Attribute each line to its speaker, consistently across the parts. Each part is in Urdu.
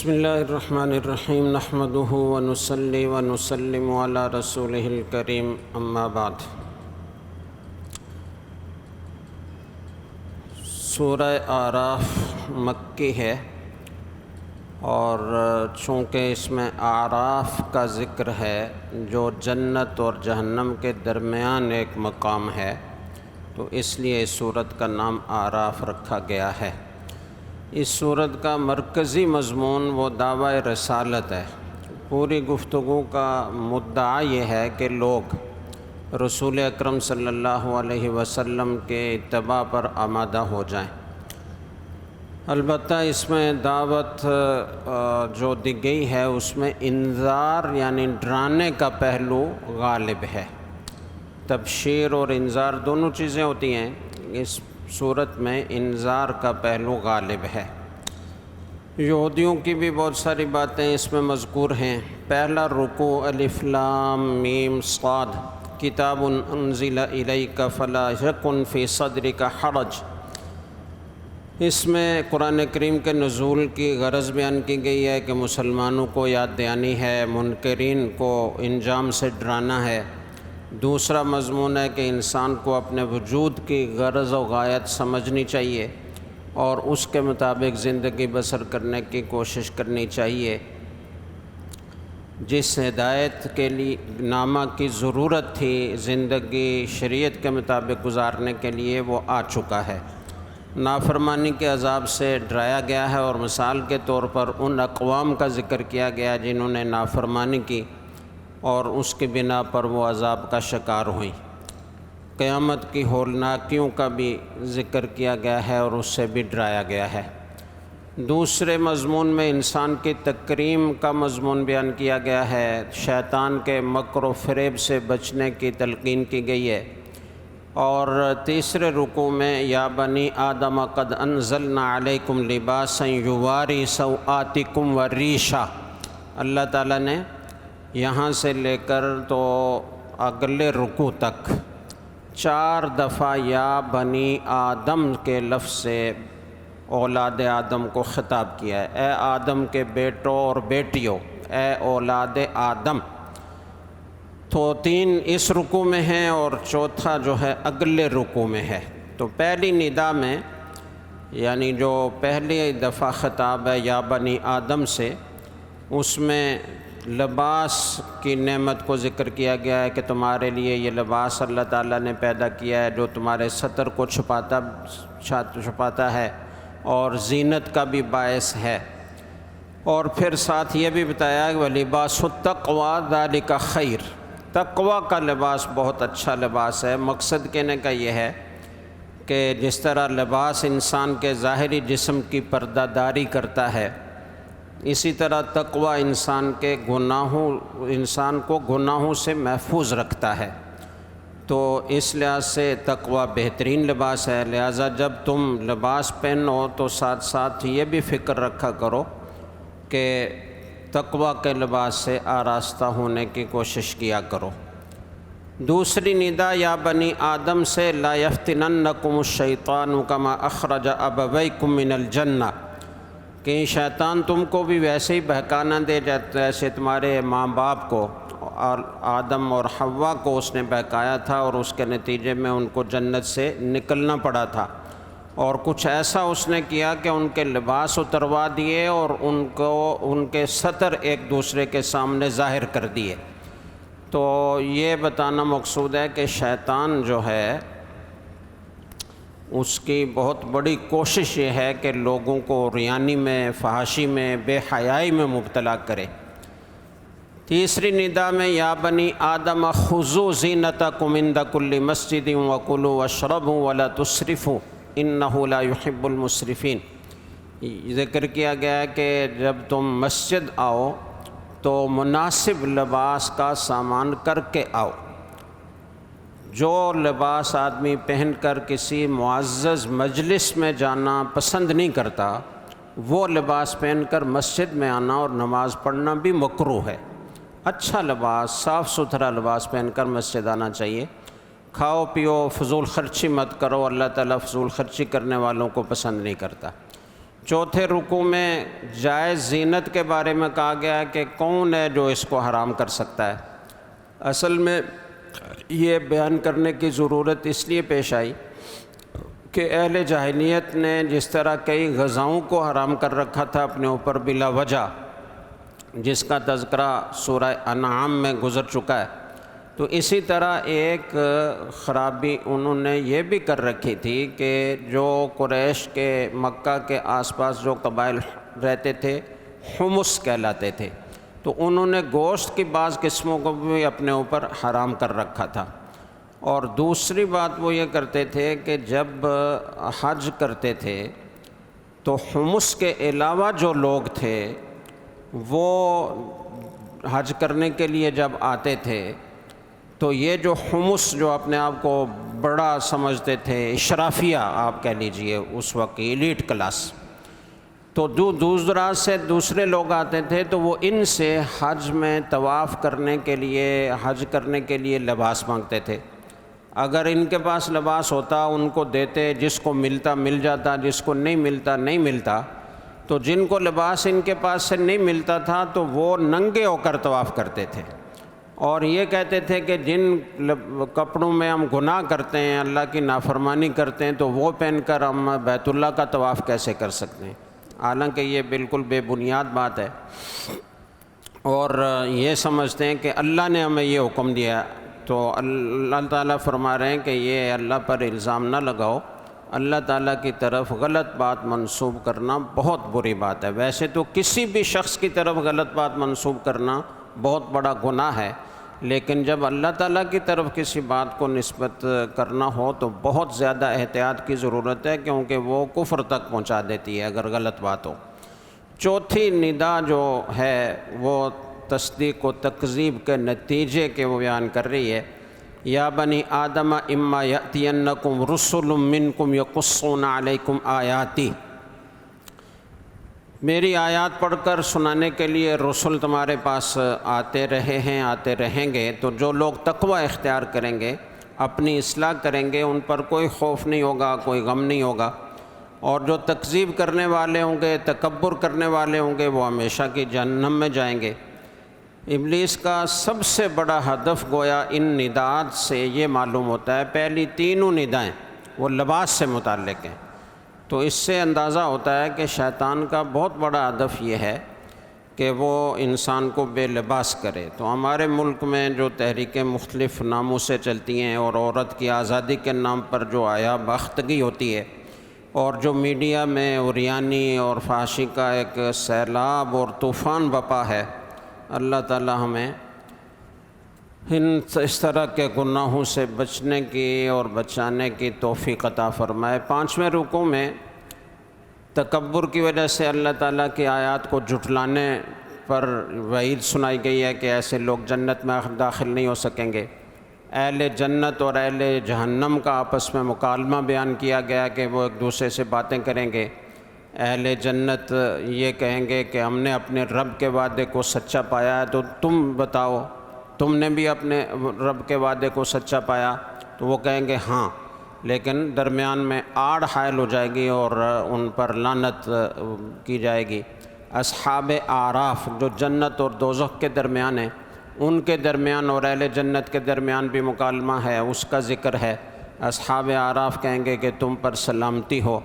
Speaker 1: بسم اللہ الرحمن الرحیم نحمدہ ونصلی ونسلم علی رسولہ الکریم اما بعد۔ سورہ اعراف مکی ہے اور چونکہ اس میں اعراف کا ذکر ہے جو جنت اور جہنم کے درمیان ایک مقام ہے، تو اس لیے اس سورت کا نام اعراف رکھا گیا ہے۔ اس سورت کا مرکزی مضمون وہ دعوی رسالت ہے۔ پوری گفتگو کا مدعا یہ ہے کہ لوگ رسول اکرم صلی اللہ علیہ وسلم کے اتباع پر آمادہ ہو جائیں۔ البتہ اس میں دعوت جو دی گئی ہے اس میں انذار یعنی ڈرانے کا پہلو غالب ہے۔ تبشیر اور انذار دونوں چیزیں ہوتی ہیں، اس صورت میں انذار کا پہلو غالب ہے۔ یہودیوں کی بھی بہت ساری باتیں اس میں مذکور ہیں۔ پہلا رکوع الف لام میم صاد کتاب انزل الیک فلا یکن فی صدرک حرج، اس میں قرآن کریم کے نزول کی غرض بیان کی گئی ہے کہ مسلمانوں کو یاد دہانی ہے، منکرین کو انجام سے ڈرانا ہے۔ دوسرا مضمون ہے کہ انسان کو اپنے وجود کی غرض و غایت سمجھنی چاہیے اور اس کے مطابق زندگی بسر کرنے کی کوشش کرنی چاہیے۔ جس ہدایت کے لیے نامہ کی ضرورت تھی زندگی شریعت کے مطابق گزارنے کے لیے وہ آ چکا ہے۔ نافرمانی کے عذاب سے ڈرایا گیا ہے اور مثال کے طور پر ان اقوام کا ذکر کیا گیا جنہوں نے نافرمانی کی اور اس کی بنا پر وہ عذاب کا شکار ہوئیں۔ قیامت کی ہولناکیوں کا بھی ذکر کیا گیا ہے اور اس سے بھی ڈرایا گیا ہے۔ دوسرے مضمون میں انسان کی تکریم کا مضمون بیان کیا گیا ہے، شیطان کے مکر و فریب سے بچنے کی تلقین کی گئی ہے۔ اور تیسرے رکوع میں یا بنی آدم قد انزلنا علیکم لباسا یواری سوآتکم وریشا، اللہ تعالیٰ نے یہاں سے لے کر تو اگلے رکوع تک 4 دفعہ یا بنی آدم کے لفظ سے اولاد آدم کو خطاب کیا ہے۔ اے آدم کے بیٹوں اور بیٹیوں، اے اولاد آدم، تو 3 اس رکوع میں ہیں اور چوتھا جو ہے اگلے رکوع میں ہے۔ تو پہلی ندا میں یعنی جو پہلی دفعہ خطاب ہے یا بنی آدم سے، اس میں لباس کی نعمت کو ذکر کیا گیا ہے کہ تمہارے لیے یہ لباس اللہ تعالیٰ نے پیدا کیا ہے جو تمہارے ستر کو چھپاتا ہے اور زینت کا بھی باعث ہے۔ اور پھر ساتھ یہ بھی بتایا کہ وَلِبَاسُ التَّقْوَىٰ ذَلِكَ خَيْرٌ، تقویٰ کا لباس بہت اچھا لباس ہے۔ مقصد کہنے کا یہ ہے کہ جس طرح لباس انسان کے ظاہری جسم کی پردہ داری کرتا ہے، اسی طرح تقویٰ انسان کو گناہوں سے محفوظ رکھتا ہے۔ تو اس لحاظ سے تقویٰ بہترین لباس ہے۔ لہٰذا جب تم لباس پہنو تو ساتھ ساتھ یہ بھی فکر رکھا کرو کہ تقویٰ کے لباس سے آراستہ ہونے کی کوشش کیا کرو۔ دوسری ندا یا بنی آدم سے لا یفتننکم الشیطان کما اخرج ابویکم من الجنہ، کہ شیطان تم کو بھی ویسے ہی بہکانا دے جاتا ہے جیسے تمہارے ماں باپ کو اور آدم اور حوا کو اس نے بہکایا تھا اور اس کے نتیجے میں ان کو جنت سے نکلنا پڑا تھا، اور کچھ ایسا اس نے کیا کہ ان کے لباس اتروا دیے اور ان کے ستر ایک دوسرے کے سامنے ظاہر کر دیے۔ تو یہ بتانا مقصود ہے کہ شیطان جو ہے اس کی بہت بڑی کوشش یہ ہے کہ لوگوں کو ریانی میں، فحاشی میں، بے حیائی میں مبتلا کرے۔ تیسری ندا میں یا بنی آدم خذوا زینتکم عند کل مسجد وکلوا واشربوا ولا تسرفوا انہ لا یحب المسرفین، ذکر کیا گیا ہے کہ جب تم مسجد آؤ تو مناسب لباس کا سامان کر کے آؤ۔ جو لباس آدمی پہن کر کسی معزز مجلس میں جانا پسند نہیں کرتا، وہ لباس پہن کر مسجد میں آنا اور نماز پڑھنا بھی مکروہ ہے۔ اچھا لباس، صاف ستھرا لباس پہن کر مسجد آنا چاہیے۔ کھاؤ پیو، فضول خرچی مت کرو، اللہ تعالیٰ فضول خرچی کرنے والوں کو پسند نہیں کرتا۔ چوتھے رکوع میں جائز زینت کے بارے میں کہا گیا ہے کہ کون ہے جو اس کو حرام کر سکتا ہے۔ اصل میں یہ بیان کرنے کی ضرورت اس لیے پیش آئی کہ اہل جاہلیت نے جس طرح کئی غذاؤں کو حرام کر رکھا تھا اپنے اوپر بلا وجہ، جس کا تذکرہ سورہ انعام میں گزر چکا ہے، تو اسی طرح ایک خرابی انہوں نے یہ بھی کر رکھی تھی کہ جو قریش کے مکہ کے آس پاس جو قبائل رہتے تھے حمص کہلاتے تھے، تو انہوں نے گوشت کی بعض قسموں کو بھی اپنے اوپر حرام کر رکھا تھا۔ اور دوسری بات وہ یہ کرتے تھے کہ جب حج کرتے تھے تو حمص کے علاوہ جو لوگ تھے وہ حج کرنے کے لیے جب آتے تھے تو یہ جو حمص جو اپنے آپ کو بڑا سمجھتے تھے، اشرافیہ آپ کہہ لیجئے اس وقت ایلیٹ کلاس، تو دور دراز سے دوسرے لوگ آتے تھے تو وہ ان سے حج میں طواف کرنے کے لیے، حج کرنے کے لیے لباس مانگتے تھے۔ اگر ان کے پاس لباس ہوتا ان کو دیتے، جس کو ملتا مل جاتا، جس کو نہیں ملتا نہیں ملتا، تو جن کو لباس ان کے پاس سے نہیں ملتا تھا تو وہ ننگے ہو کر طواف کرتے تھے، اور یہ کہتے تھے کہ جن کپڑوں میں ہم گناہ کرتے ہیں، اللہ کی نافرمانی کرتے ہیں، تو وہ پہن کر ہم بیت اللہ کا طواف کیسے کر سکتے ہیں؟ حالانکہ یہ بالکل بے بنیاد بات ہے، اور یہ سمجھتے ہیں کہ اللہ نے ہمیں یہ حکم دیا، تو اللہ تعالیٰ فرما رہے ہیں کہ یہ اللہ پر الزام نہ لگاؤ، اللہ تعالیٰ کی طرف غلط بات منسوب کرنا بہت بری بات ہے۔ ویسے تو کسی بھی شخص کی طرف غلط بات منسوب کرنا بہت بڑا گناہ ہے، لیکن جب اللہ تعالیٰ کی طرف کسی بات کو نسبت کرنا ہو تو بہت زیادہ احتیاط کی ضرورت ہے، کیونکہ وہ کفر تک پہنچا دیتی ہے اگر غلط بات ہو۔ چوتھی ندا جو ہے وہ تصدیق و تکذیب کے نتیجے کے وہ بیان کر رہی ہے۔ یا بنی آدم اما یأتینکم رسل منکم یقصون علیکم آیاتی، میری آیات پڑھ کر سنانے کے لیے رسول تمہارے پاس آتے رہے ہیں، آتے رہیں گے، تو جو لوگ تقوی اختیار کریں گے، اپنی اصلاح کریں گے، ان پر کوئی خوف نہیں ہوگا، کوئی غم نہیں ہوگا، اور جو تکذیب کرنے والے ہوں گے، تکبر کرنے والے ہوں گے، وہ ہمیشہ کی جہنم میں جائیں گے۔ ابلیس کا سب سے بڑا ہدف گویا ان نداءات سے یہ معلوم ہوتا ہے، پہلی تینوں ندائیں وہ لباس سے متعلق ہیں، تو اس سے اندازہ ہوتا ہے کہ شیطان کا بہت بڑا ہدف یہ ہے کہ وہ انسان کو بے لباس کرے۔ تو ہمارے ملک میں جو تحریکیں مختلف ناموں سے چلتی ہیں، اور عورت کی آزادی کے نام پر جو آیا باختگی ہوتی ہے، اور جو میڈیا میں عریانی اور فحاشی کا ایک سیلاب اور طوفان بپا ہے، اللہ تعالی ہمیں اس طرح کے گناہوں سے بچنے کی اور بچانے کی توفیق عطا فرمائے۔ 5ویں رکوع میں تکبر کی وجہ سے اللہ تعالیٰ کی آیات کو جھٹلانے پر وعید سنائی گئی ہے کہ ایسے لوگ جنت میں داخل نہیں ہو سکیں گے۔ اہل جنت اور اہل جہنم کا آپس میں مکالمہ بیان کیا گیا کہ وہ ایک دوسرے سے باتیں کریں گے۔ اہل جنت یہ کہیں گے کہ ہم نے اپنے رب کے وعدے کو سچا پایا ہے، تو تم بتاؤ تم نے بھی اپنے رب کے وعدے کو سچا پایا؟ تو وہ کہیں گے ہاں، لیکن درمیان میں آڑ حائل ہو جائے گی اور ان پر لعنت کی جائے گی۔ اصحاب اعراف جو جنت اور دوزخ کے درمیان ہیں، ان کے درمیان اور اہل جنت کے درمیان بھی مکالمہ ہے، اس کا ذکر ہے۔ اصحاب اعراف کہیں گے کہ تم پر سلامتی ہو،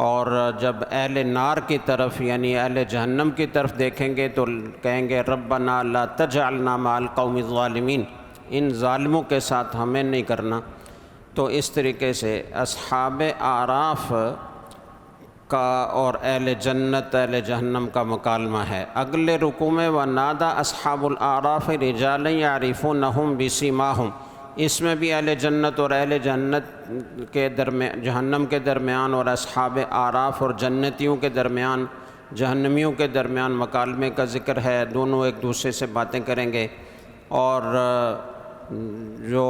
Speaker 1: اور جب اہل نار کی طرف یعنی اہل جہنم کی طرف دیکھیں گے تو کہیں گے ربنا لا تجعلنا مع القوم الظالمین، ان ظالموں کے ساتھ ہمیں نہیں کرنا۔ تو اس طریقے سے اصحاب اعراف کا اور اہل جنت اہل جہنم کا مکالمہ ہے۔ اگلے رکوع میں وَنَادَى أَصْحَابُ الْأَعْرَافِ رِجَالًا يَعْرِفُونَهُمْ بِسِيمَاهُمْ، اس میں بھی اہل جنت اور اہل جنت کے درمیان، جہنم کے درمیان، اور اصحاب اعراف اور جنتیوں کے درمیان، جہنمیوں کے درمیان مکالمے کا ذکر ہے۔ دونوں ایک دوسرے سے باتیں کریں گے، اور جو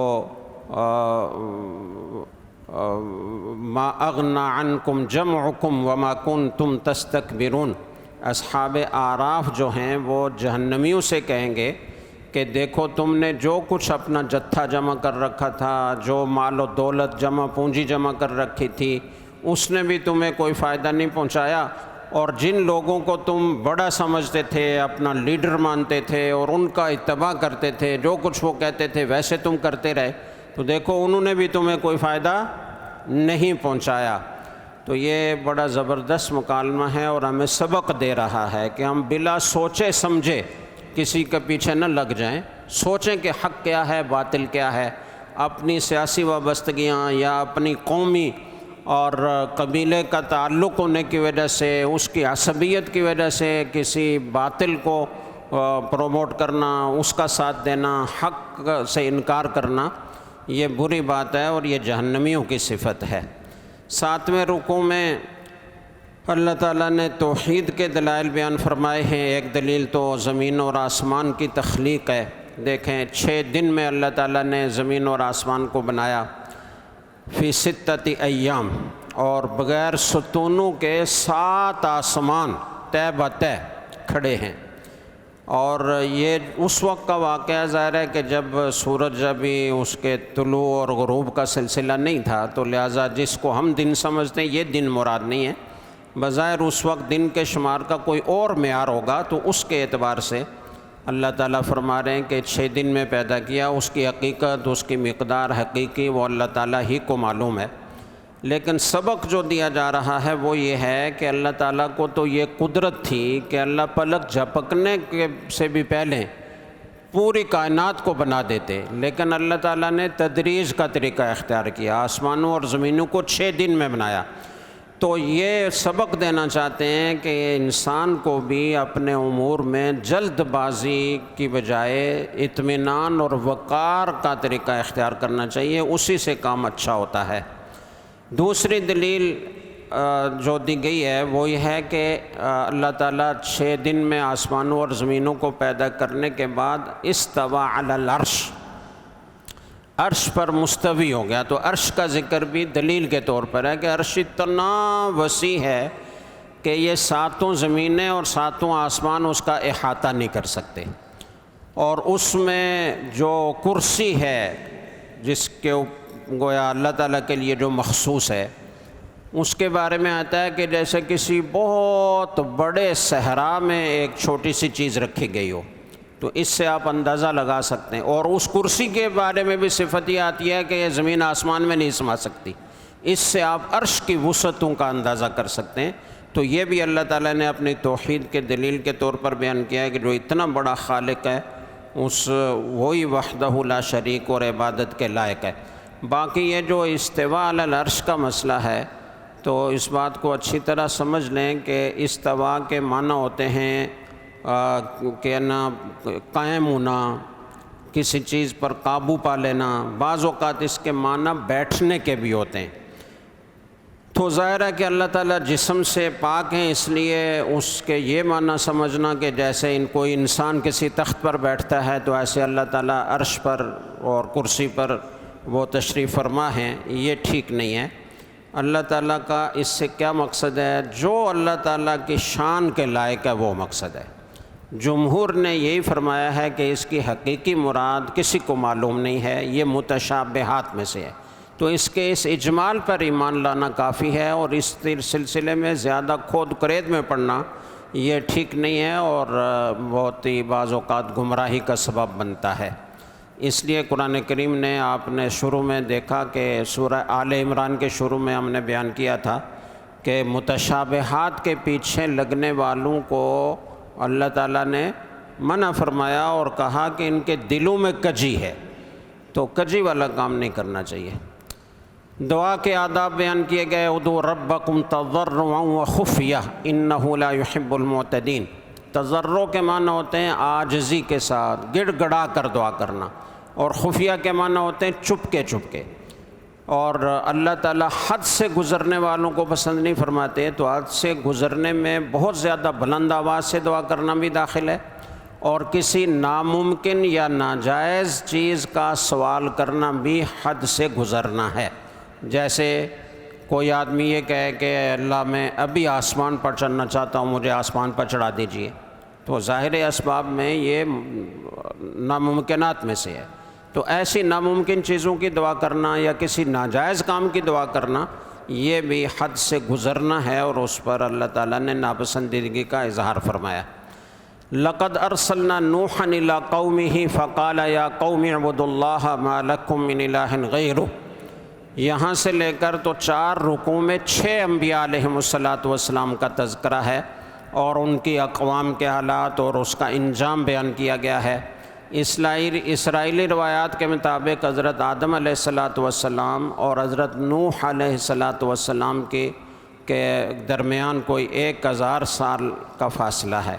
Speaker 1: ما اغنا عنکم جمعکم وما کنتم تستکبرون، اصحاب اعراف جو ہیں وہ جہنمیوں سے کہیں گے کہ دیکھو تم نے جو کچھ اپنا جتھا جمع کر رکھا تھا، جو مال و دولت جمع پونجی جمع کر رکھی تھی، اس نے بھی تمہیں کوئی فائدہ نہیں پہنچایا، اور جن لوگوں کو تم بڑا سمجھتے تھے، اپنا لیڈر مانتے تھے اور ان کا اتباع کرتے تھے، جو کچھ وہ کہتے تھے ویسے تم کرتے رہے، تو دیکھو انہوں نے بھی تمہیں کوئی فائدہ نہیں پہنچایا۔ تو یہ بڑا زبردست مکالمہ ہے اور ہمیں سبق دے رہا ہے کہ ہم بلا سوچے سمجھے کسی کے پیچھے نہ لگ جائیں، سوچیں کہ حق کیا ہے، باطل کیا ہے، اپنی سیاسی وابستگیاں یا اپنی قومی اور قبیلے کا تعلق ہونے کی وجہ سے، اس کی عصبیت کی وجہ سے کسی باطل کو پروموٹ کرنا، اس کا ساتھ دینا، حق سے انکار کرنا، یہ بری بات ہے اور یہ جہنمیوں کی صفت ہے۔ 7ویں رکوع میں اللہ تعالیٰ نے توحید کے دلائل بیان فرمائے ہیں۔ ایک دلیل تو زمین اور آسمان کی تخلیق ہے۔ دیکھیں 6 دن میں اللہ تعالیٰ نے زمین اور آسمان کو بنایا، فی 6 ایام، اور بغیر ستونوں کے 7 آسمان طے بطے کھڑے ہیں۔ اور یہ اس وقت کا واقعہ ظاہر ہے کہ جب سورج ابھی اس کے طلوع اور غروب کا سلسلہ نہیں تھا، تو لہٰذا جس کو ہم دن سمجھتے ہیں یہ دن مراد نہیں ہے، بظاہر اس وقت دن کے شمار کا کوئی اور معیار ہوگا، تو اس کے اعتبار سے اللہ تعالیٰ فرما رہے ہیں کہ 6 دن میں پیدا کیا۔ اس کی حقیقت، اس کی مقدار حقیقی وہ اللہ تعالیٰ ہی کو معلوم ہے، لیکن سبق جو دیا جا رہا ہے وہ یہ ہے کہ اللہ تعالیٰ کو تو یہ قدرت تھی کہ اللہ پلک جھپکنے کے سے بھی پہلے پوری کائنات کو بنا دیتے، لیکن اللہ تعالیٰ نے تدریج کا طریقہ اختیار کیا، آسمانوں اور زمینوں کو 6 دن میں بنایا۔ تو یہ سبق دینا چاہتے ہیں کہ انسان کو بھی اپنے امور میں جلد بازی کی بجائے اطمینان اور وقار کا طریقہ اختیار کرنا چاہیے، اسی سے کام اچھا ہوتا ہے۔ دوسری دلیل جو دی گئی ہے وہ یہ ہے کہ اللہ تعالیٰ 6 دن میں آسمانوں اور زمینوں کو پیدا کرنے کے بعد استویٰ علی العرش، عرش پر مستوی ہو گیا۔ تو عرش کا ذکر بھی دلیل کے طور پر ہے کہ عرش اتنا وسیع ہے کہ یہ 7 زمینیں اور 7 آسمان اس کا احاطہ نہیں کر سکتے، اور اس میں جو کرسی ہے جس کے گویا اللہ تعالیٰ کے لیے جو مخصوص ہے، اس کے بارے میں آتا ہے کہ جیسے کسی بہت بڑے صحرا میں ایک چھوٹی سی چیز رکھی گئی ہو، تو اس سے آپ اندازہ لگا سکتے ہیں۔ اور اس کرسی کے بارے میں بھی صفت یہ آتی ہے کہ یہ زمین آسمان میں نہیں سما سکتی، اس سے آپ عرش کی وسعتوں کا اندازہ کر سکتے ہیں۔ تو یہ بھی اللہ تعالیٰ نے اپنی توحید کے دلیل کے طور پر بیان کیا ہے کہ جو اتنا بڑا خالق ہے اس وہی وحدہ لا شریک اور عبادت کے لائق ہے۔ باقی یہ جو استواء علی العرش کا مسئلہ ہے، تو اس بات کو اچھی طرح سمجھ لیں کہ استواء کے معنی ہوتے ہیں کہ نا قائم ہونا، کسی چیز پر قابو پا لینا، بعض اوقات اس کے معنی بیٹھنے کے بھی ہوتے ہیں۔ تو ظاہر ہے کہ اللہ تعالیٰ جسم سے پاک ہیں، اس لیے اس کے یہ معنی سمجھنا کہ جیسے کوئی انسان کسی تخت پر بیٹھتا ہے تو ایسے اللہ تعالیٰ عرش پر اور کرسی پر وہ تشریف فرما ہیں، یہ ٹھیک نہیں ہے۔ اللہ تعالیٰ کا اس سے کیا مقصد ہے؟ جو اللہ تعالیٰ کی شان کے لائق ہے وہ مقصد ہے۔ جمہور نے یہی فرمایا ہے کہ اس کی حقیقی مراد کسی کو معلوم نہیں ہے، یہ متشابہات میں سے ہے۔ تو اس کے اس اجمال پر ایمان لانا کافی ہے، اور اس سلسلے میں زیادہ کھود کرید میں پڑھنا یہ ٹھیک نہیں ہے، اور بہت ہی بعض اوقات گمراہی کا سبب بنتا ہے۔ اس لیے قرآن کریم نے، آپ نے شروع میں دیکھا کہ سورہ آل عمران کے شروع میں ہم نے بیان کیا تھا کہ متشابہات کے پیچھے لگنے والوں کو اللہ تعالیٰ نے منع فرمایا اور کہا کہ ان کے دلوں میں کجی ہے، تو کجی والا کام نہیں کرنا چاہیے۔ دعا کے آداب بیان کیے گئے، ادعوا ربکم تضرعا وخفیہ انہ لا یحب المعتدین۔ تضرع کے معنی ہوتے ہیں عاجزی کے ساتھ گڑ گڑا کر دعا کرنا، اور خفیہ کے معنی ہوتے ہیں چپکے چپکے۔ اور اللہ تعالیٰ حد سے گزرنے والوں کو پسند نہیں فرماتے، تو حد سے گزرنے میں بہت زیادہ بلند آواز سے دعا کرنا بھی داخل ہے، اور کسی ناممکن یا ناجائز چیز کا سوال کرنا بھی حد سے گزرنا ہے۔ جیسے کوئی آدمی یہ کہے کہ اللہ میں ابھی آسمان پر چڑھنا چاہتا ہوں، مجھے آسمان پر چڑھا دیجئے، تو ظاہر اسباب میں یہ ناممکنات میں سے ہے۔ تو ایسی ناممکن چیزوں کی دعا کرنا یا کسی ناجائز کام کی دعا کرنا یہ بھی حد سے گزرنا ہے اور اس پر اللہ تعالیٰ نے ناپسندیدگی کا اظہار فرمایا۔ لقد ارسلنا نوحا الى قومه فقال یا قوم اعبدوا اللہ ما لکم من الہ غیرہ، یہاں سے لے کر تو 4 رکوع میں 6 انبیاء علیہم السلام کا تذکرہ ہے اور ان کی اقوام کے حالات اور اس کا انجام بیان کیا گیا ہے۔ اسرائیلی روایات کے مطابق حضرت آدم علیہ السلام اور حضرت نوح علیہ السلام کے درمیان کوئی 1000 سال کا فاصلہ ہے،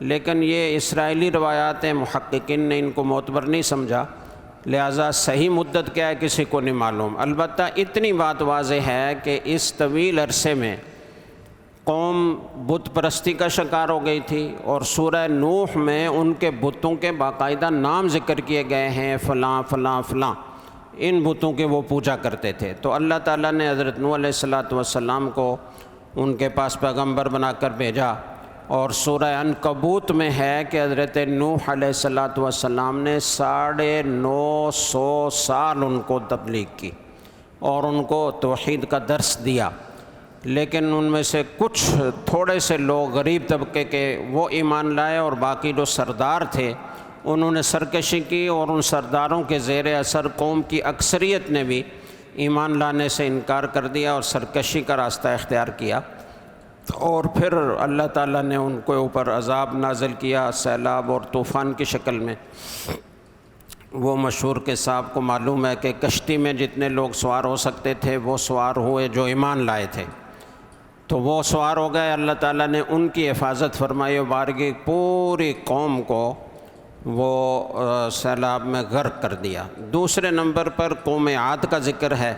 Speaker 1: لیکن یہ اسرائیلی روایات محققین نے ان کو معتبر نہیں سمجھا، لہٰذا صحیح مدت کیا ہے کسی کو نہیں معلوم۔ البتہ اتنی بات واضح ہے کہ اس طویل عرصے میں قوم بت پرستی کا شکار ہو گئی تھی، اور سورہ نوح میں ان کے بتوں کے باقاعدہ نام ذکر کیے گئے ہیں، فلاں فلاں فلاں، ان بتوں کے وہ پوجا کرتے تھے۔ تو اللہ تعالیٰ نے حضرت نوح علیہ السلام کو ان کے پاس پیغمبر بنا کر بھیجا، اور سورہ عنکبوت میں ہے کہ حضرت نوح علیہ السلام نے 950 سال ان کو تبلیغ کی اور ان کو توحید کا درس دیا، لیکن ان میں سے کچھ تھوڑے سے لوگ غریب طبقے کے وہ ایمان لائے، اور باقی جو سردار تھے انہوں نے سرکشی کی، اور ان سرداروں کے زیر اثر قوم کی اکثریت نے بھی ایمان لانے سے انکار کر دیا اور سرکشی کا راستہ اختیار کیا، اور پھر اللہ تعالیٰ نے ان کے اوپر عذاب نازل کیا سیلاب اور طوفان کی شکل میں۔ وہ مشہور قصہ آپ کو معلوم ہے کہ کشتی میں جتنے لوگ سوار ہو سکتے تھے وہ سوار ہوئے جو ایمان لائے تھے، تو وہ سوار ہو گئے، اللہ تعالیٰ نے ان کی حفاظت فرمائی اور بارگی پوری قوم کو وہ سیلاب میں غرق کر دیا۔ دوسرے نمبر پر قوم عاد کا ذکر ہے،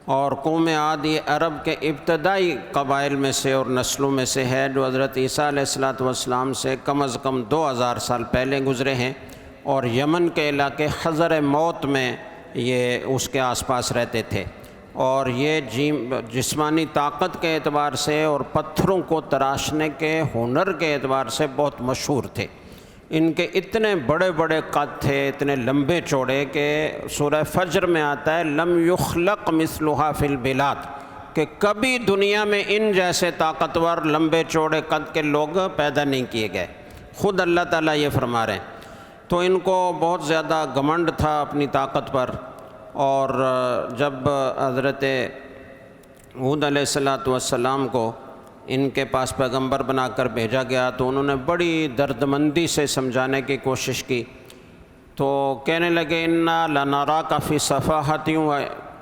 Speaker 1: اور قوم عاد یہ عرب کے ابتدائی قبائل میں سے اور نسلوں میں سے ہے جو حضرت عیسیٰ علیہ السلام سے کم از کم 2000 سال پہلے گزرے ہیں، اور یمن کے علاقے حضر موت میں یہ اس کے آس پاس رہتے تھے، اور یہ جسمانی طاقت کے اعتبار سے اور پتھروں کو تراشنے کے ہنر کے اعتبار سے بہت مشہور تھے۔ ان کے اتنے بڑے بڑے قد تھے، اتنے لمبے چوڑے، کہ سورہ فجر میں آتا ہے لم یخلق مثلها فی البلاد، کہ کبھی دنیا میں ان جیسے طاقتور لمبے چوڑے قد کے لوگ پیدا نہیں کیے گئے، خود اللہ تعالیٰ یہ فرما رہے ہیں۔ تو ان کو بہت زیادہ گھمنڈ تھا اپنی طاقت پر، اور جب حضرت ہود علیہ السلام کو ان کے پاس پیغمبر بنا کر بھیجا گیا تو انہوں نے بڑی دردمندی سے سمجھانے کی کوشش کی، تو کہنے لگے انا لنراک فی صفاحۃ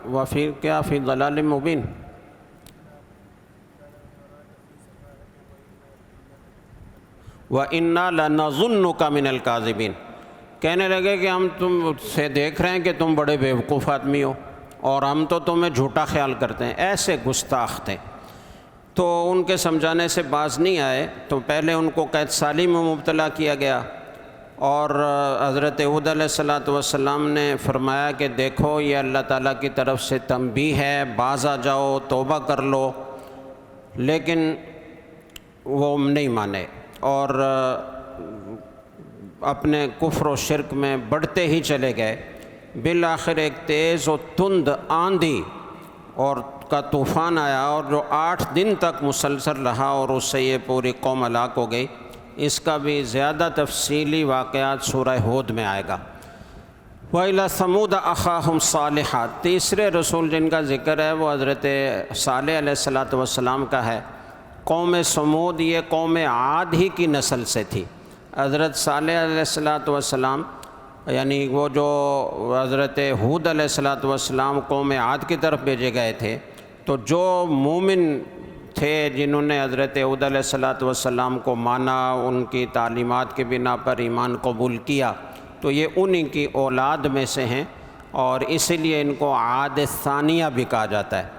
Speaker 1: وفی کیا فی ضلال مبین، وَإِنَّا لَنَظُنُّكَ مِنَ الْكَاذِبِينَ، کہنے لگے کہ ہم تم سے دیکھ رہے ہیں کہ تم بڑے بیوقوف آدمی ہو اور ہم تو تمہیں جھوٹا خیال کرتے ہیں، ایسے گستاخ تھے۔ تو ان کے سمجھانے سے باز نہیں آئے، تو پہلے ان کو قید سالی میں مبتلا کیا گیا، اور حضرت ہود علیہ السلام نے فرمایا کہ دیکھو یہ اللہ تعالیٰ کی طرف سے تنبیہ ہے، باز آ جاؤ، توبہ کر لو، لیکن وہ نہیں مانے، اور اپنے کفر و شرک میں بڑھتے ہی چلے گئے۔ بالآخر ایک تیز و تند آندھی اور کا طوفان آیا، اور جو 8 دن تک مسلسل رہا، اور اس سے یہ پوری قوم ہلاک ہو گئی۔ اس کا بھی زیادہ تفصیلی واقعات سورہ ہود میں آئے گا۔ وَإِلَى ثَمُودَ أَخَاهُمْ صَالِحًا، تیسرے رسول جن کا ذکر ہے وہ حضرت صالح علیہ السلام کا ہے۔ قوم سمود یہ قوم عاد ہی کی نسل سے تھی۔ حضرت صالح علیہ السلام یعنی وہ جو حضرت ہود علیہ السلام قوم عاد کی طرف بھیجے گئے تھے، تو جو مومن تھے جنہوں نے حضرت ہود علیہ السلام کو مانا، ان کی تعلیمات کے بنا پر ایمان قبول کیا، تو یہ انہی کی اولاد میں سے ہیں، اور اسی لیے ان کو عاد ثانیہ بھی کہا جاتا ہے۔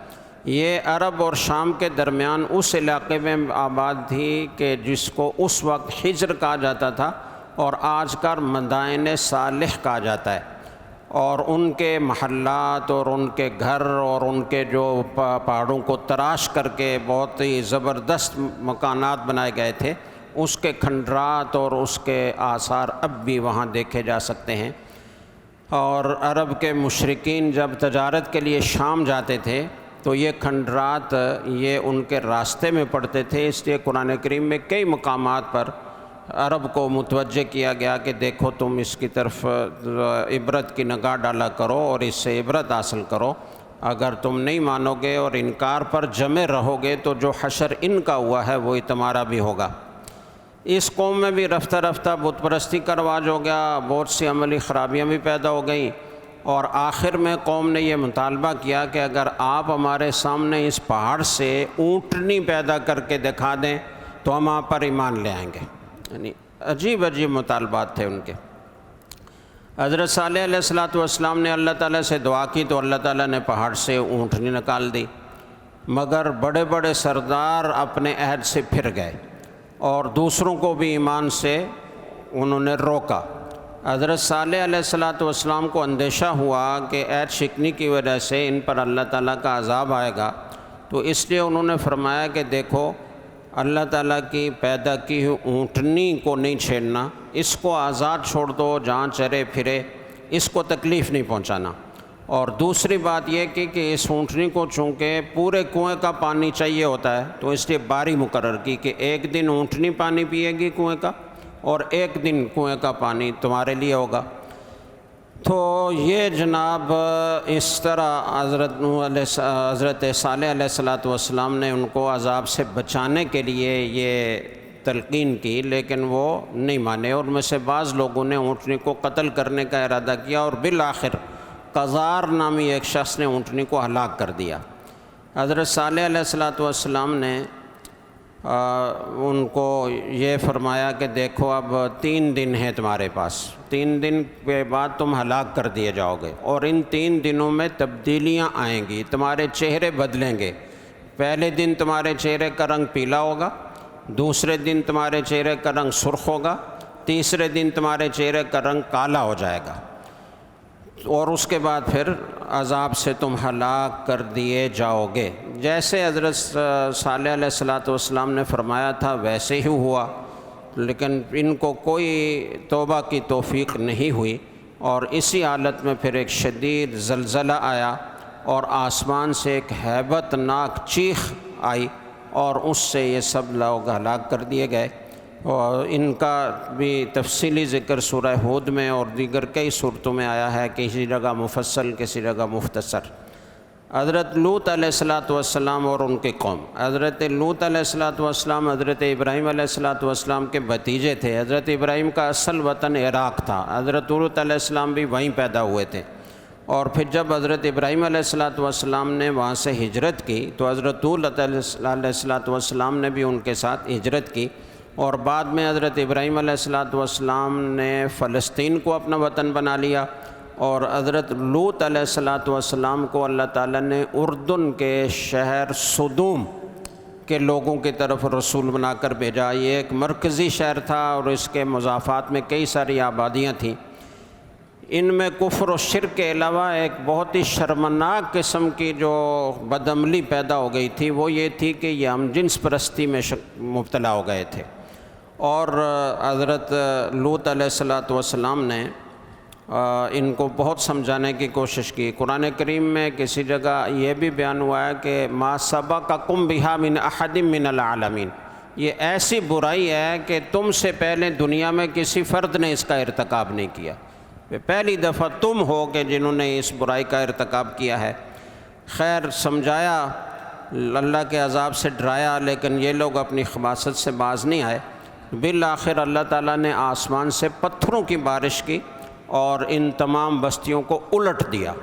Speaker 1: یہ عرب اور شام کے درمیان اس علاقے میں آباد تھی کہ جس کو اس وقت حجر کہا جاتا تھا اور آج کل مدائن صالح کہا جاتا ہے، اور ان کے محلات اور ان کے گھر اور ان کے جو پہاڑوں کو تراش کر کے بہت ہی زبردست مکانات بنائے گئے تھے، اس کے کھنڈرات اور اس کے آثار اب بھی وہاں دیکھے جا سکتے ہیں۔ اور عرب کے مشرکین جب تجارت کے لیے شام جاتے تھے تو یہ کھنڈرات یہ ان کے راستے میں پڑتے تھے، اس لیے قرآن کریم میں کئی مقامات پر عرب کو متوجہ کیا گیا کہ دیکھو تم اس کی طرف عبرت کی نگاہ ڈالا کرو اور اس سے عبرت حاصل کرو، اگر تم نہیں مانو گے اور انکار پر جمے رہو گے تو جو حشر ان کا ہوا ہے وہی تمہارا بھی ہوگا۔ اس قوم میں بھی رفتہ رفتہ بت پرستی کا رواج ہو گیا، بہت سی عملی خرابیاں بھی پیدا ہو گئیں، اور آخر میں قوم نے یہ مطالبہ کیا کہ اگر آپ ہمارے سامنے اس پہاڑ سے اونٹنی پیدا کر کے دکھا دیں تو ہم آپ پر ایمان لے آئیں گے۔ یعنی عجیب عجیب مطالبات تھے ان کے۔ حضرت صالح علیہ السلام نے اللہ تعالیٰ سے دعا کی تو اللہ تعالیٰ نے پہاڑ سے اونٹنی نکال دی، مگر بڑے بڑے سردار اپنے عہد سے پھر گئے اور دوسروں کو بھی ایمان سے انہوں نے روکا۔ حضرت صالح علیہ السلام کو اندیشہ ہوا کہ عہد شکنی کی وجہ سے ان پر اللہ تعالیٰ کا عذاب آئے گا، تو اس لیے انہوں نے فرمایا کہ دیکھو اللہ تعالیٰ کی پیدا کی ہوئی اونٹنی کو نہیں چھیڑنا، اس کو آزاد چھوڑ دو، جہاں چرے پھرے، اس کو تکلیف نہیں پہنچانا۔ اور دوسری بات یہ کہ اس اونٹنی کو چونکہ پورے کنویں کا پانی چاہیے ہوتا ہے تو اس لیے باری مقرر کی کہ ایک دن اونٹنی پانی پیے گی کنویں کا اور ایک دن کنویں کا پانی تمہارے لیے ہوگا۔ تو یہ جناب اس طرح حضرت صالح علیہ السلام نے ان کو عذاب سے بچانے کے لیے یہ تلقین کی، لیکن وہ نہیں مانے، اور میں سے بعض لوگوں نے اونٹنی کو قتل کرنے کا ارادہ کیا اور بالآخر قزار نامی ایک شخص نے اونٹنی کو ہلاک کر دیا۔ حضرت صالح علیہ السلام نے ان کو یہ فرمایا کہ دیکھو اب 3 دن ہیں تمہارے پاس، 3 دن کے بعد تم ہلاک کر دیے جاؤ گے، اور ان 3 دنوں میں تبدیلیاں آئیں گی، تمہارے چہرے بدلیں گے۔ پہلے دن تمہارے چہرے کا رنگ پیلا ہوگا، دوسرے دن تمہارے چہرے کا رنگ سرخ ہوگا، تیسرے دن تمہارے چہرے کا رنگ کالا ہو جائے گا، اور اس کے بعد پھر عذاب سے تم ہلاک کر دیے جاؤ گے۔ جیسے حضرت صالح علیہ السلام نے فرمایا تھا ویسے ہی ہوا، لیکن ان کو کوئی توبہ کی توفیق نہیں ہوئی، اور اسی حالت میں پھر ایک شدید زلزلہ آیا اور آسمان سے ایک ہیبت ناک چیخ آئی اور اس سے یہ سب لوگ ہلاک کر دیے گئے۔ اور ان کا بھی تفصیلی ذکر سورہ ہود میں اور دیگر کئی صورتوں میں آیا ہے، کسی جگہ مفصل کسی جگہ مختصر۔ حضرت لوط علیہ السلام اور ان کی قوم، حضرت لوط علیہ السلام حضرت ابراہیم علیہ السلام کے بھتیجے تھے۔ حضرت ابراہیم کا اصل وطن عراق تھا، حضرت لوط علیہ السلام بھی وہیں پیدا ہوئے تھے، اور پھر جب حضرت ابراہیم علیہ السلام نے وہاں سے ہجرت کی تو حضرت لوط علیہ السلام نے بھی ان کے ساتھ ہجرت کی، اور بعد میں حضرت ابراہیم علیہ السلام نے فلسطین کو اپنا وطن بنا لیا، اور حضرت لوط علیہ السلام کو اللہ تعالیٰ نے اردن کے شہر صدوم کے لوگوں کی طرف رسول بنا کر بھیجا۔ یہ ایک مرکزی شہر تھا اور اس کے مضافات میں کئی ساری آبادیاں تھیں۔ ان میں کفر و شرک کے علاوہ ایک بہت ہی شرمناک قسم کی جو بدعملی پیدا ہو گئی تھی، وہ یہ تھی کہ یہ ہم جنس پرستی میں مبتلا ہو گئے تھے، اور حضرت لوط علیہ السلام نے ان کو بہت سمجھانے کی کوشش کی۔ قرآن کریم میں کسی جگہ یہ بھی بیان ہوا ہے کہ ما سبقکم بہا من احد من العالمین، یہ ایسی برائی ہے کہ تم سے پہلے دنیا میں کسی فرد نے اس کا ارتکاب نہیں کیا، پہلی دفعہ تم ہو کہ جنہوں نے اس برائی کا ارتکاب کیا ہے۔ خیر سمجھایا، اللہ کے عذاب سے ڈرایا، لیکن یہ لوگ اپنی خباثت سے باز نہیں آئے۔ بالآخر اللہ تعالیٰ نے آسمان سے پتھروں کی بارش کی اور ان تمام بستیوں کو الٹ دیا،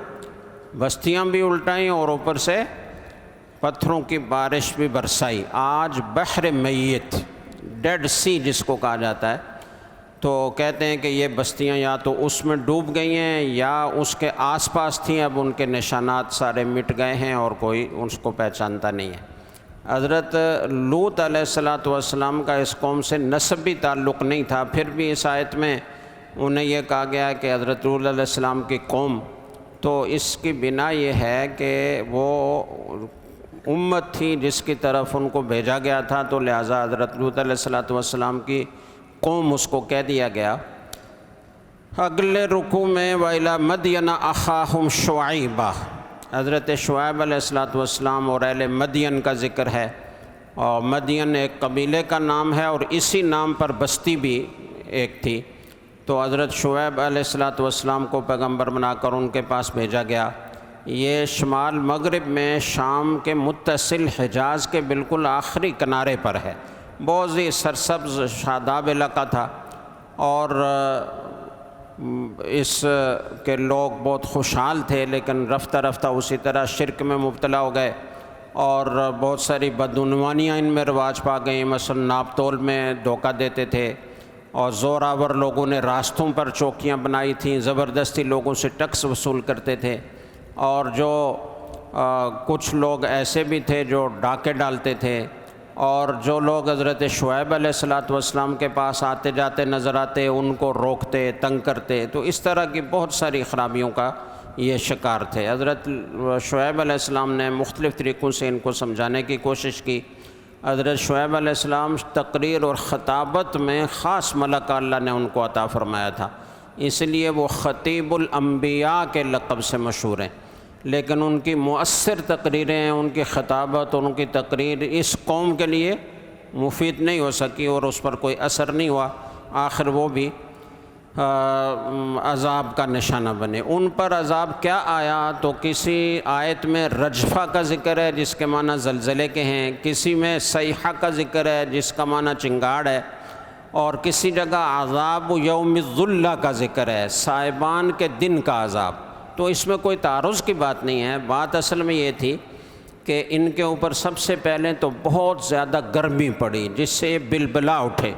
Speaker 1: بستیاں بھی الٹائیں اور اوپر سے پتھروں کی بارش بھی برسائی۔ آج بحر میت، ڈیڈ سی جس کو کہا جاتا ہے، تو کہتے ہیں کہ یہ بستیاں یا تو اس میں ڈوب گئی ہیں یا اس کے آس پاس تھیں، اب ان کے نشانات سارے مٹ گئے ہیں اور کوئی اس کو پہچانتا نہیں ہے۔ حضرت لوط علیہ السلام کا اس قوم سے نسبی تعلق نہیں تھا، پھر بھی اس آیت میں انہیں یہ کہا گیا کہ حضرت لوط علیہ السلام کی قوم، تو اس کی بنا یہ ہے کہ وہ امت تھی جس کی طرف ان کو بھیجا گیا تھا، تو لہٰذا حضرت لوط علیہ السلام کی قوم اس کو کہہ دیا گیا۔ اگلے رکوع میں وَإِلَىٰ مَدْيَنَ أَخَاهُمْ شُعَيْبًا، حضرت شعیب علیہ السلام اور اہل مدین کا ذکر ہے، اور مدین ایک قبیلے کا نام ہے اور اسی نام پر بستی بھی ایک تھی۔ تو حضرت شعیب علیہ السلام کو پیغمبر بنا کر ان کے پاس بھیجا گیا۔ یہ شمال مغرب میں شام کے متصل حجاز کے بالکل آخری کنارے پر ہے، بہت ہی سرسبز شاداب علاقہ تھا، اور اس کے لوگ بہت خوشحال تھے، لیکن رفتہ رفتہ اسی طرح شرک میں مبتلا ہو گئے اور بہت ساری بدعنوانیاں ان میں رواج پا گئیں۔ مثلا ناپ تول میں دھوکہ دیتے تھے، اور زور آور لوگوں نے راستوں پر چوکیاں بنائی تھیں، زبردستی لوگوں سے ٹیکس وصول کرتے تھے، اور جو کچھ لوگ ایسے بھی تھے جو ڈاکے ڈالتے تھے، اور جو لوگ حضرت شعیب علیہ السلام کے پاس آتے جاتے نظر آتے ان کو روکتے، تنگ کرتے۔ تو اس طرح کی بہت ساری خرابیوں کا یہ شکار تھے۔ حضرت شعیب علیہ السلام نے مختلف طریقوں سے ان کو سمجھانے کی کوشش کی۔ حضرت شعیب علیہ السلام تقریر اور خطابت میں خاص ملکہ اللہ نے ان کو عطا فرمایا تھا، اس لیے وہ خطیب الانبیاء کے لقب سے مشہور ہیں، لیکن ان کی مؤثر تقریریں، ان کی خطابت اور ان کی تقریر اس قوم کے لیے مفید نہیں ہو سکی اور اس پر کوئی اثر نہیں ہوا، آخر وہ بھی عذاب کا نشانہ بنے۔ ان پر عذاب کیا آیا تو کسی آیت میں رجفہ کا ذکر ہے جس کے معنی زلزلے کے ہیں، کسی میں صیحہ کا ذکر ہے جس کا معنی چنگاڑ ہے، اور کسی جگہ عذاب یوم الذلہ کا ذکر ہے، سائبان کے دن کا عذاب۔ تو اس میں کوئی تعارض کی بات نہیں ہے، بات اصل میں یہ تھی کہ ان کے اوپر سب سے پہلے تو بہت زیادہ گرمی پڑی جس سے یہ بلبلا اٹھے،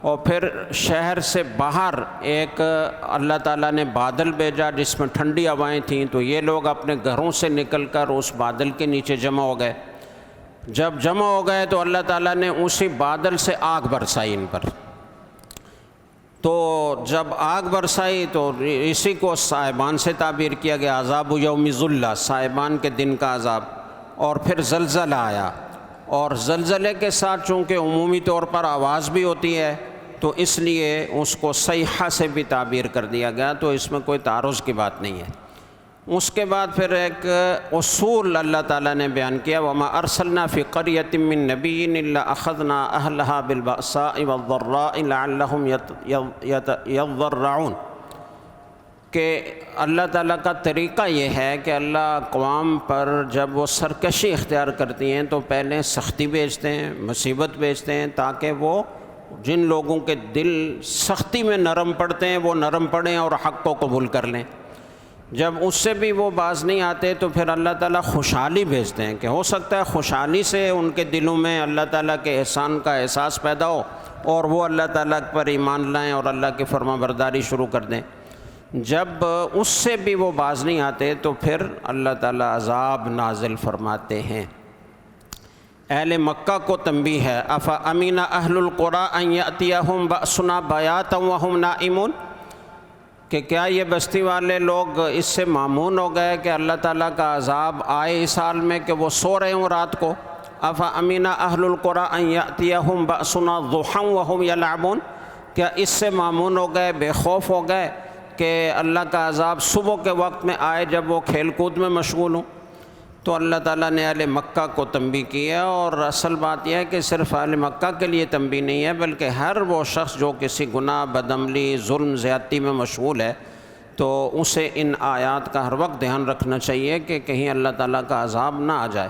Speaker 1: اور پھر شہر سے باہر ایک اللہ تعالیٰ نے بادل بھیجا جس میں ٹھنڈی ہوائیں تھیں، تو یہ لوگ اپنے گھروں سے نکل کر اس بادل کے نیچے جمع ہو گئے۔ جب جمع ہو گئے تو اللہ تعالیٰ نے اسی بادل سے آگ برسائی ان پر۔ تو جب آگ برسائی تو اسی کو سائبان سے تعبیر کیا گیا، عذاب یوم ذلہ، سائبان کے دن کا عذاب۔ اور پھر زلزلہ آیا، اور زلزلے کے ساتھ چونکہ عمومی طور پر آواز بھی ہوتی ہے تو اس لیے اس کو صیحہ سے بھی تعبیر کر دیا گیا، تو اس میں کوئی تعارض کی بات نہیں ہے۔ اس کے بعد پھر ایک اصول اللہ تعالیٰ نے بیان کیا، وَمَا أَرْسَلْنَا فِي قَرْيَةٍ مِّن نَبِيٍّ إِلَّا أَخَذْنَا أَهْلَهَا بِالْبَأْسَاءِ وَالضَّرَّاءِ لَعَلَّهُمْ يَضَّرَّعُونَ، کہ اللہ تعالیٰ کا طریقہ یہ ہے کہ اللہ اقوام پر جب وہ سرکشی اختیار کرتی ہیں تو پہلے سختی بھیجتے ہیں، مصیبت بھیجتے ہیں، تاکہ وہ جن لوگوں کے دل سختی میں نرم پڑتے ہیں وہ نرم پڑیں اور حق کو قبول کر لیں۔ جب اس سے بھی وہ باز نہیں آتے تو پھر اللہ تعالیٰ خوشحالی بھیجتے ہیں کہ ہو سکتا ہے خوشحالی سے ان کے دلوں میں اللہ تعالیٰ کے احسان کا احساس پیدا ہو اور وہ اللہ تعالیٰ پر ایمان لائیں اور اللہ کی فرما برداری شروع کر دیں۔ جب اس سے بھی وہ باز نہیں آتے تو پھر اللہ تعالیٰ عذاب نازل فرماتے ہیں۔ اہل مکہ کو تنبیہ ہے، افامن اہل القریٰ ان یأتیہم بأسنا بیاتا وہم نائمون، کہ کیا یہ بستی والے لوگ اس سے مامون ہو گئے کہ اللہ تعالیٰ کا عذاب آئے اس حال میں کہ وہ سو رہے ہوں رات کو۔ افامن اہل القریٰ ان یأتیہم بأسنا ضحی وہم یلعبون، کیا اس سے مامون ہو گئے، بے خوف ہو گئے کہ اللہ کا عذاب صبح کے وقت میں آئے جب وہ کھیل کود میں مشغول ہوں؟ تو اللہ تعالیٰ نے اہل مکہ کو تنبیہ کیا، اور اصل بات یہ ہے کہ صرف اہل مکہ کے لیے تنبیہ نہیں ہے بلکہ ہر وہ شخص جو کسی گناہ، بدعملی، ظلم، زیادتی میں مشغول ہے تو اسے ان آیات کا ہر وقت دھیان رکھنا چاہیے کہ کہیں اللہ تعالیٰ کا عذاب نہ آ جائے۔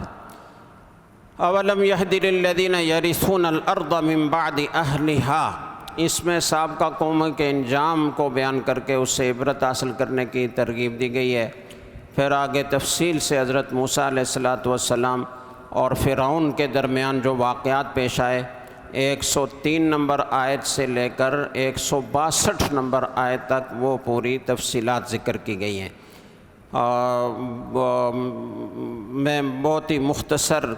Speaker 1: اولم یہد للذین یرثون الارض من بعد اہلہا، اس میں سابقہ قوموں کے انجام کو بیان کر کے اس سے عبرت حاصل کرنے کی ترغیب دی گئی ہے۔ پھر آگے تفصیل سے حضرت موسیٰ علیہ السلام اور فرعون کے درمیان جو واقعات پیش آئے، 103 نمبر آیت سے لے کر 162 نمبر آیت تک وہ پوری تفصیلات ذکر کی گئی ہیں۔ میں بہت ہی مختصر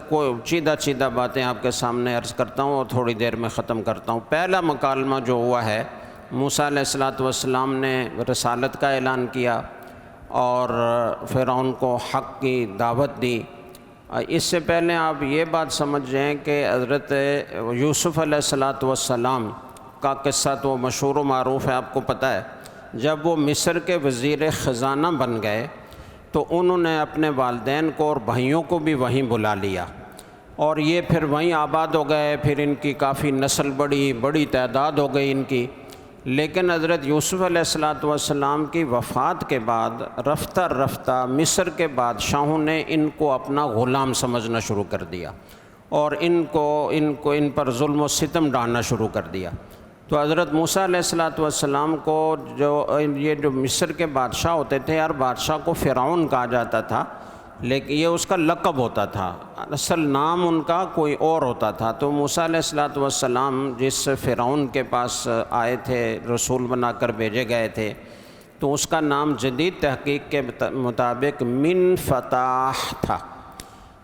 Speaker 1: چیدہ باتیں آپ کے سامنے عرض کرتا ہوں اور تھوڑی دیر میں ختم کرتا ہوں۔ پہلا مکالمہ جو ہوا ہے، موسیٰ علیہ السلام نے رسالت کا اعلان کیا اور فرعون کو حق کی دعوت دی۔ اس سے پہلے آپ یہ بات سمجھ جائیں کہ حضرت یوسف علیہ السلام کا قصہ تو مشہور و معروف ہے، آپ کو پتہ ہے۔ جب وہ مصر کے وزیر خزانہ بن گئے تو انہوں نے اپنے والدین کو اور بھائیوں کو بھی وہیں بلا لیا، اور یہ پھر وہیں آباد ہو گئے، پھر ان کی کافی نسل بڑی تعداد ہو گئی ان کی۔ لیکن حضرت یوسف علیہ السلام کی وفات کے بعد رفتہ رفتہ مصر کے بادشاہوں نے ان کو اپنا غلام سمجھنا شروع کر دیا، اور ان پر ظلم و ستم ڈالنا شروع کر دیا۔ تو حضرت موسیٰ علیہ السلام کو جو مصر کے بادشاہ ہوتے تھے، ہر بادشاہ کو فرعون کہا جاتا تھا، لیکن یہ اس کا لقب ہوتا تھا، اصل نام ان کا کوئی اور ہوتا تھا۔ تو موسیٰ علیہ السلام جس فرعون کے پاس آئے تھے، رسول بنا کر بھیجے گئے تھے، تو اس کا نام جدید تحقیق کے مطابق من فتح تھا۔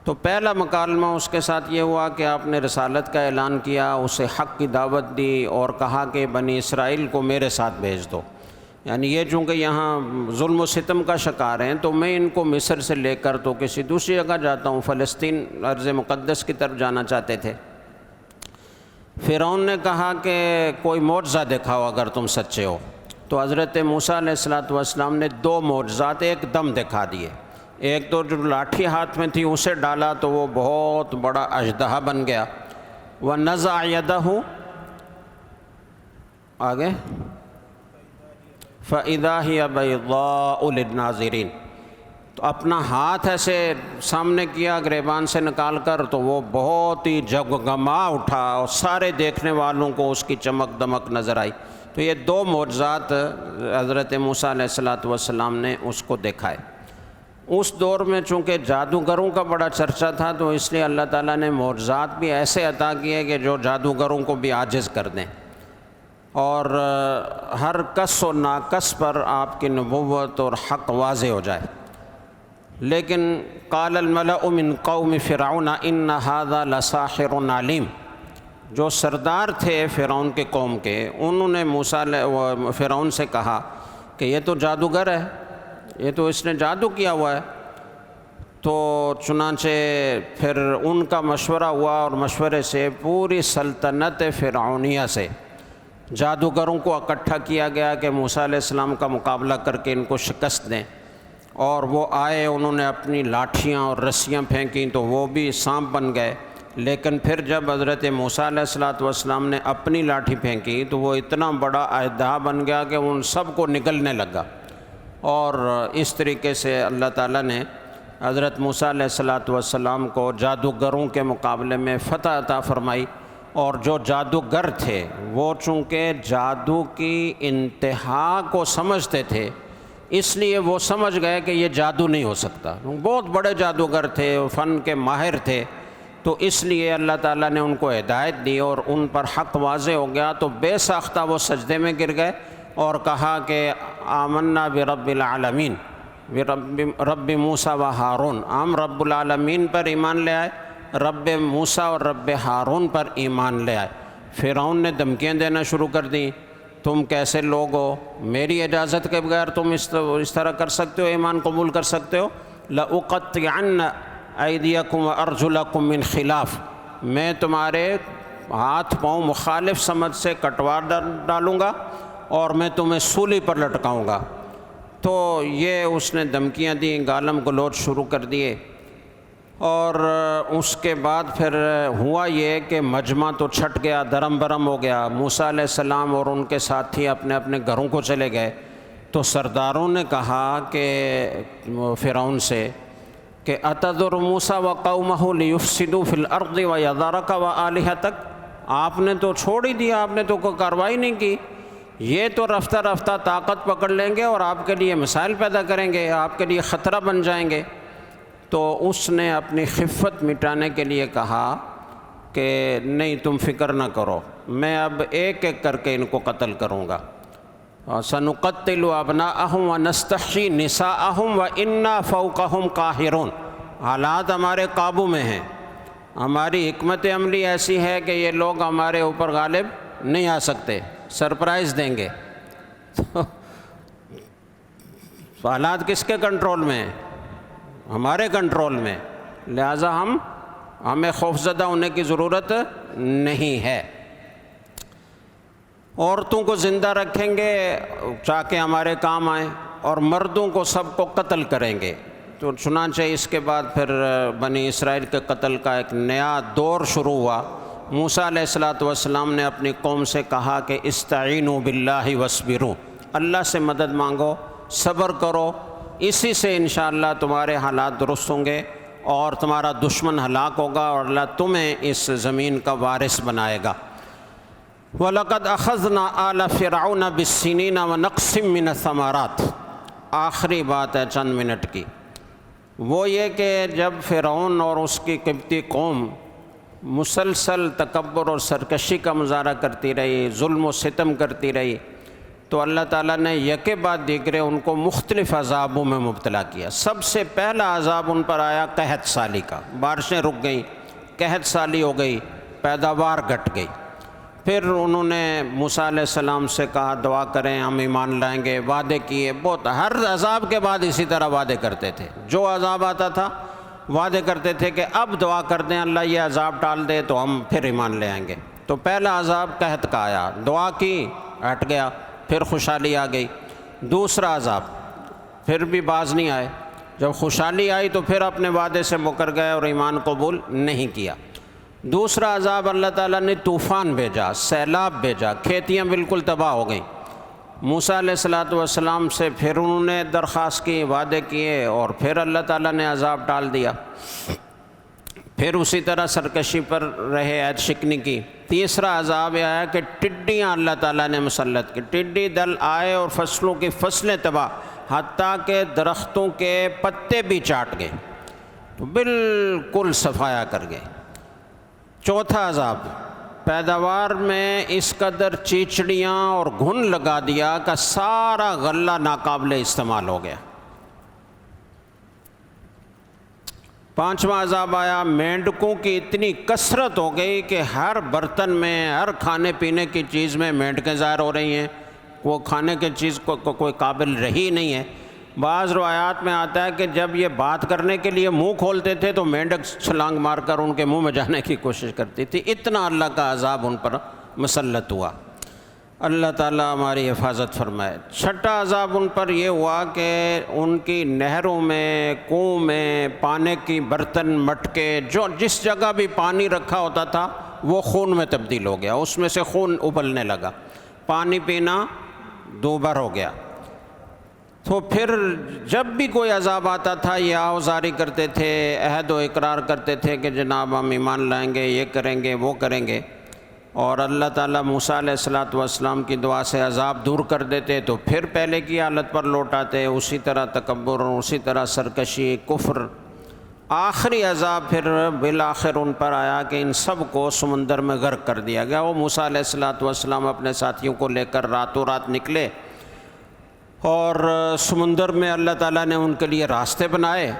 Speaker 1: تو پہلا مکالمہ اس کے ساتھ یہ ہوا کہ آپ نے رسالت کا اعلان کیا، اسے حق کی دعوت دی اور کہا کہ بنی اسرائیل کو میرے ساتھ بھیج دو، یعنی یہ چونکہ یہاں ظلم و ستم کا شکار ہیں تو میں ان کو مصر سے لے کر تو کسی دوسری جگہ جاتا ہوں، فلسطین ارض مقدس کی طرف جانا چاہتے تھے۔ فرعون نے کہا کہ کوئی معجزہ دکھاؤ اگر تم سچے ہو۔ تو حضرت موسیٰ علیہ السلام نے 2 معجزات ایک دم دکھا دیے۔ ایک تو جو لاٹھی ہاتھ میں تھی اسے ڈالا تو وہ بہت بڑا اژدہا بن گیا، وَنَزَعَ يَدَهُ آگے فَإِذَا هِيَ بَيْضَاءُ لِلنَّاظِرِينَ، تو اپنا ہاتھ ایسے سامنے کیا گریبان سے نکال کر تو وہ بہت ہی جگمگا اٹھا اور سارے دیکھنے والوں کو اس کی چمک دمک نظر آئی۔ تو یہ 2 معجزات حضرت موسیٰ علیہ السلام نے اس کو دکھائے۔ اس دور میں چونکہ جادوگروں کا بڑا چرچا تھا تو اس لیے اللہ تعالیٰ نے معجزات بھی ایسے عطا کیے کہ جو جادوگروں کو بھی عاجز کر دیں، اور ہر کس و ناکس پر آپ کی نبوت اور حق واضح ہو جائے۔ لیکن قال الملأ من قوم فرعون ان هذا لساحر علیم، جو سردار تھے فرعون کے قوم کے، انہوں نے فرعون سے کہا کہ یہ تو جادوگر ہے، یہ تو اس نے جادو کیا ہوا ہے۔ تو چنانچہ پھر ان کا مشورہ ہوا، اور مشورے سے پوری سلطنت فرعونیہ سے جادوگروں کو اکٹھا کیا گیا کہ موسیٰ علیہ السلام کا مقابلہ کر کے ان کو شکست دیں۔ اور وہ آئے، انہوں نے اپنی لاٹھیاں اور رسیاں پھینکیں تو وہ بھی سانپ بن گئے۔ لیکن پھر جب حضرت موسیٰ علیہ السلام نے اپنی لاٹھی پھینکی تو وہ اتنا بڑا اژدہا بن گیا کہ ان سب کو نگلنے لگا، اور اس طریقے سے اللہ تعالیٰ نے حضرت موسیٰ علیہ السلام کو جادوگروں کے مقابلے میں فتح عطا فرمائی۔ اور جو جادوگر تھے وہ چونکہ جادو کی انتہا کو سمجھتے تھے، اس لیے وہ سمجھ گئے کہ یہ جادو نہیں ہو سکتا، بہت بڑے جادوگر تھے، فن کے ماہر تھے، تو اس لیے اللہ تعالیٰ نے ان کو ہدایت دی اور ان پر حق واضح ہو گیا۔ تو بے ساختہ وہ سجدے میں گر گئے اور کہا کہ آمنا برب العالمین، رب موسیٰ و ہارون، ہم رب العالمین پر ایمان لے آئے، رب موسیٰ اور رب ہارون پر ایمان لے آئے۔ فرعون نے دھمکیاں دینا شروع کر دیں، تم کیسے لوگ ہو، میری اجازت کے بغیر تم اس طرح کر سکتے ہو، ایمان قبول کر سکتے ہو؟ لَأُقَطِّعَنَّ أَيْدِيَكُمْ وَأَرْجُلَكُمْ مِنْ خِلَافٍ، میں تمہارے ہاتھ پاؤں مخالف سمت سے کٹوا ڈالوں گا اور میں تمہیں سولی پر لٹکاؤں گا۔ تو یہ اس نے دھمکیاں دیں، گالم گلوچ شروع کر دیے۔ اور اس کے بعد پھر ہوا یہ کہ مجمع تو چھٹ گیا، درم برم ہو گیا۔ موسیٰ علیہ السلام اور ان کے ساتھی اپنے اپنے گھروں کو چلے گئے۔ تو سرداروں نے کہا کہ فرعون سے کہ اتذر موسیٰ وقومہ لیفسدوا فی الارض ویذرک وآلہتک، آپ نے تو چھوڑ ہی دیا، آپ نے تو کوئی کارروائی نہیں کی، یہ تو رفتہ رفتہ طاقت پکڑ لیں گے اور آپ کے لیے مسائل پیدا کریں گے، آپ کے لیے خطرہ بن جائیں گے۔ تو اس نے اپنی خفت مٹانے کے لیے کہا کہ نہیں، تم فکر نہ کرو، میں اب ایک ایک کر کے ان کو قتل کروں گا۔ سَنُقَتِّلُ أَبْنَاءَهُمْ وَنَسْتَحْيِي نِسَاءَهُمْ وَإِنَّا فَوْقَهُمْ قَاهِرُونَ، حالات ہمارے قابو میں ہیں، ہماری حکمت عملی ایسی ہے کہ یہ لوگ ہمارے اوپر غالب نہیں آ سکتے، سرپرائز دیں گے۔ تو حالات کس کے کنٹرول میں ہیں؟ ہمارے کنٹرول میں، لہٰذا ہمیں خوفزدہ ہونے کی ضرورت نہیں ہے۔ عورتوں کو زندہ رکھیں گے تاکہ ہمارے کام آئیں، اور مردوں کو سب کو قتل کریں گے۔ تو چنانچہ اس کے بعد پھر بنی اسرائیل کے قتل کا ایک نیا دور شروع ہوا۔ موسیٰ علیہ الصلوۃ والسلام نے اپنی قوم سے کہا کہ استعینوا باللہ واصبروا، اللہ سے مدد مانگو، صبر کرو، اسی سے انشاءاللہ تمہارے حالات درست ہوں گے اور تمہارا دشمن ہلاک ہوگا اور اللہ تمہیں اس زمین کا وارث بنائے گا۔ وَلَقَدْ أَخَذْنَا آلَ فِرْعَوْنَ بِالسِّنِينَ وَنَقْصٍ مِّنَ الثَّمَرَاتِ۔ آخری بات ہے چند منٹ کی، وہ یہ کہ جب فرعون اور اس کی قبطی قوم مسلسل تکبر اور سرکشی کا مظاہرہ کرتی رہی، ظلم و ستم کرتی رہی، تو اللہ تعالیٰ نے یکے بعد دیگرے ان کو مختلف عذابوں میں مبتلا کیا۔ سب سے پہلا عذاب ان پر آیا قحط سالی کا، بارشیں رک گئیں، قحط سالی ہو گئی، پیداوار گھٹ گئی۔ پھر انہوں نے موسیٰ علیہ السلام سے کہا دعا کریں ہم ایمان لائیں گے، وعدے کیے، بہت ہر عذاب کے بعد اسی طرح وعدے کرتے تھے، جو عذاب آتا تھا وعدے کرتے تھے کہ اب دعا کر دیں اللہ یہ عذاب ٹال دے تو ہم پھر ایمان لے آئیں گے۔ تو پہلا عذاب قحط کا آیا، دعا کی ہٹ گیا، پھر خوشحالی آ گئی۔ دوسرا عذاب، پھر بھی باز نہیں آئے، جب خوشحالی آئی تو پھر اپنے وعدے سے مکر گئے اور ایمان قبول نہیں کیا۔ دوسرا عذاب اللہ تعالیٰ نے طوفان بھیجا، سیلاب بھیجا، کھیتیاں بالکل تباہ ہو گئیں۔ موسیٰ علیہ السلام سے پھر انہوں نے درخواست کی، وعدے کیے اور پھر اللہ تعالیٰ نے عذاب ڈال دیا۔ پھر اسی طرح سرکشی پر رہے، عہد شکنی کی۔ تیسرا عذاب یہ آیا کہ ٹڈیاں اللہ تعالیٰ نے مسلط کی، ٹڈی دل آئے اور فصلوں کی فصلیں تباہ، حتیٰ کہ درختوں کے پتے بھی چاٹ گئے، تو بالکل صفایا کر گئے۔ چوتھا عذاب، پیداوار میں اس قدر چیچڑیاں اور گھن لگا دیا کہ سارا غلہ ناقابل استعمال ہو گیا۔ پانچواں عذاب آیا، مینڈکوں کی اتنی کثرت ہو گئی کہ ہر برتن میں، ہر کھانے پینے کی چیز میں مینڈکیں ظاہر ہو رہی ہیں، وہ کھانے کی چیز کو کوئی قابل رہی نہیں ہے۔ بعض روایات میں آتا ہے کہ جب یہ بات کرنے کے لیے منہ کھولتے تھے تو مینڈک چھلانگ مار کر ان کے منہ میں جانے کی کوشش کرتی تھی، اتنا اللہ کا عذاب ان پر مسلط ہوا۔ اللہ تعالیٰ ہماری حفاظت فرمائے۔ چھٹا عذاب ان پر یہ ہوا کہ ان کی نہروں میں، کنویں میں، پانے کی برتن، مٹکے، جو جس جگہ بھی پانی رکھا ہوتا تھا وہ خون میں تبدیل ہو گیا، اس میں سے خون ابلنے لگا، پانی پینا دوبھر ہو گیا۔ تو پھر جب بھی کوئی عذاب آتا تھا یہ آوزاری کرتے تھے، عہد و اقرار کرتے تھے کہ جناب ہم ایمان لائیں گے، یہ کریں گے، وہ کریں گے، اور اللہ تعالیٰ موسیٰ علیہ السلام کی دعا سے عذاب دور کر دیتے تو پھر پہلے کی حالت پر لوٹ آتے، اسی طرح تکبر، اسی طرح سرکشی، کفر۔ آخری عذاب پھر بالآخر ان پر آیا کہ ان سب کو سمندر میں غرق کر دیا گیا۔ وہ موسیٰ علیہ السلام اپنے ساتھیوں کو لے کر راتوں رات نکلے اور سمندر میں اللہ تعالیٰ نے ان کے لیے راستے بنائے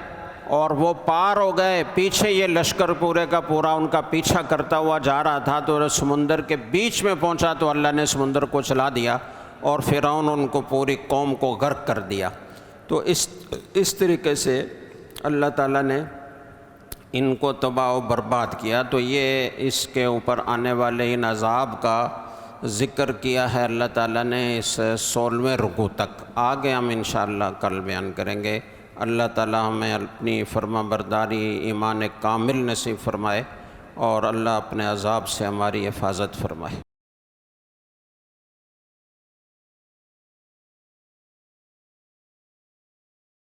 Speaker 1: اور وہ پار ہو گئے۔ پیچھے یہ لشکر پورے کا پورا ان کا پیچھا کرتا ہوا جا رہا تھا، تو سمندر کے بیچ میں پہنچا تو اللہ نے سمندر کو چلا دیا اور فرعون ان کو، پوری قوم کو غرق کر دیا۔ تو اس طریقے سے اللہ تعالیٰ نے ان کو تباہ و برباد کیا۔ تو یہ اس کے اوپر آنے والے ان عذاب کا ذکر کیا ہے اللہ تعالیٰ نے اس 16ویں رکوع تک۔ آگے ہم انشاءاللہ کل بیان کریں گے۔ اللہ تعالیٰ ہمیں اپنی فرما برداری، ایمان کامل نصیب فرمائے اور اللہ اپنے عذاب سے ہماری حفاظت فرمائے۔